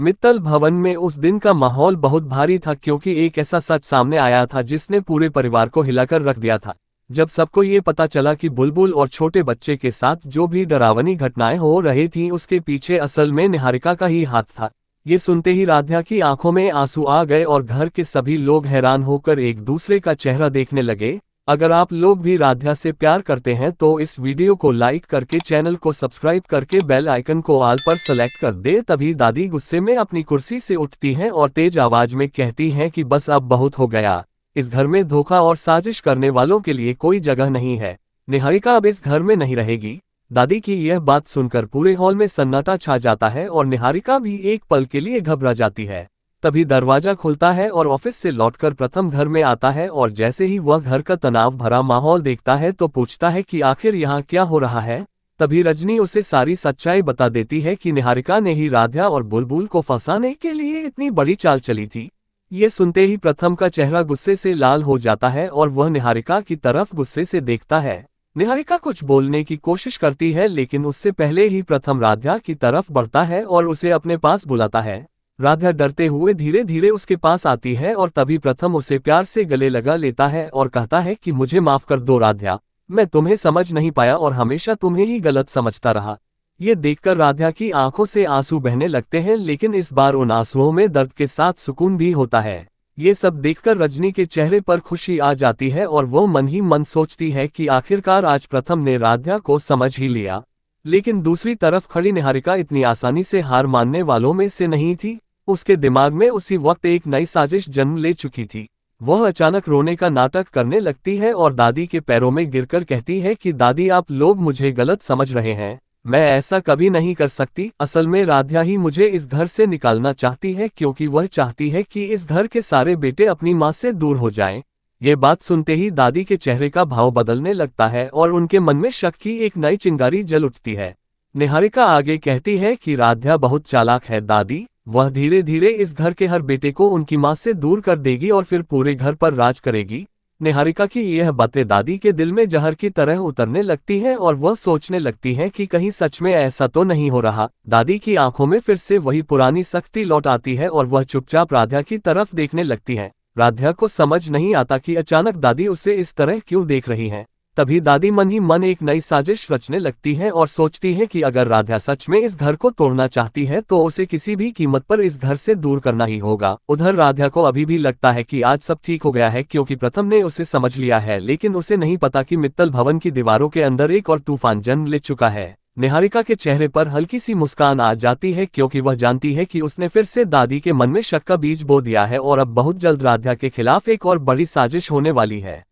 मित्तल भवन में उस दिन का माहौल बहुत भारी था क्योंकि एक ऐसा सच सामने आया था जिसने पूरे परिवार को हिलाकर रख दिया था। जब सबको ये पता चला कि बुलबुल और छोटे बच्चे के साथ जो भी डरावनी घटनाएं हो रही थीं उसके पीछे असल में निहारिका का ही हाथ था। ये सुनते ही राध्या की आंखों में आंसू आ गए और घर के सभी लोग हैरान होकर एक दूसरे का चेहरा देखने लगे। अगर आप लोग भी राध्या से प्यार करते हैं तो इस वीडियो को लाइक करके चैनल को सब्सक्राइब करके बेल आइकन को ऑल पर सेलेक्ट कर दे। तभी दादी गुस्से में अपनी कुर्सी से उठती हैं और तेज आवाज में कहती हैं कि बस अब बहुत हो गया। इस घर में धोखा और साजिश करने वालों के लिए कोई जगह नहीं है। निहारिका अब इस घर में नहीं रहेगी। दादी की यह बात सुनकर पूरे हॉल में सन्नाटा छा जाता है और निहारिका भी एक पल के लिए घबरा जाती है। तभी दरवाजा खुलता है और ऑफिस से लौटकर प्रथम घर में आता है और जैसे ही वह घर का तनाव भरा माहौल देखता है तो पूछता है कि आखिर यहाँ क्या हो रहा है। तभी रजनी उसे सारी सच्चाई बता देती है कि निहारिका ने ही राध्या और बुलबुल को फंसाने के लिए इतनी बड़ी चाल चली थी। ये सुनते ही प्रथम का चेहरा गुस्से से लाल हो जाता है और वह निहारिका की तरफ गुस्से से देखता है। निहारिका कुछ बोलने की कोशिश करती है लेकिन उससे पहले ही प्रथम राध्या की तरफ बढ़ता है और उसे अपने पास बुलाता है। राध्या डरते हुए धीरे धीरे उसके पास आती है और तभी प्रथम उसे प्यार से गले लगा लेता है और कहता है कि मुझे माफ कर दो राध्या, मैं तुम्हें समझ नहीं पाया और हमेशा तुम्हें ही गलत समझता रहा। ये देखकर राध्या की आंखों से आंसू बहने लगते हैं लेकिन इस बार उन आंसुओं में दर्द के साथ सुकून भी होता है। ये सब देखकर रजनी के चेहरे पर खुशी आ जाती है और वो मन ही मन सोचती है कि आखिरकार आज प्रथम ने राध्या को समझ ही लिया। लेकिन दूसरी तरफ खड़ी निहारिका इतनी आसानी से हार मानने वालों में से नहीं थी। उसके दिमाग में उसी वक्त एक नई साजिश जन्म ले चुकी थी। वह अचानक रोने का नाटक करने लगती है और दादी के पैरों में गिरकर कहती है कि दादी आप लोग मुझे गलत समझ रहे हैं, मैं ऐसा कभी नहीं कर सकती। असल में राध्या ही मुझे इस घर से निकालना चाहती है क्योंकि वह चाहती है कि इस घर के सारे बेटे अपनी माँ से दूर हो जाएं। ये बात सुनते ही दादी के चेहरे का भाव बदलने लगता है और उनके मन में शक की एक नई चिंगारी जल उठती है। निहारिका आगे कहती है कि राध्या बहुत चालाक है दादी, वह धीरे धीरे इस घर के हर बेटे को उनकी मां से दूर कर देगी और फिर पूरे घर पर राज करेगी। निहारिका की यह बातें दादी के दिल में जहर की तरह उतरने लगती हैं और वह सोचने लगती है कि कहीं सच में ऐसा तो नहीं हो रहा। दादी की आंखों में फिर से वही पुरानी सख्ती लौट आती है और वह चुपचाप राध्या की तरफ देखने लगती है। राध्या को समझ नहीं आता कि अचानक दादी उसे इस तरह क्यों देख रही हैं। तभी दादी मन ही मन एक नई साजिश रचने लगती है और सोचती है कि अगर राध्या सच में इस घर को तोड़ना चाहती है तो उसे किसी भी कीमत पर इस घर से दूर करना ही होगा। उधर राध्या को अभी भी लगता है कि आज सब ठीक हो गया है क्योंकि प्रथम ने उसे समझ लिया है, लेकिन उसे नहीं पता कि मित्तल भवन की दीवारों के अंदर एक और तूफान जन्म ले चुका है। निहारिका के चेहरे पर हल्की सी मुस्कान आ जाती है क्योंकि वह जानती है कि उसने फिर से दादी के मन में शक का बीज बो दिया है और अब बहुत जल्द राध्या के खिलाफ एक और बड़ी साजिश होने वाली है।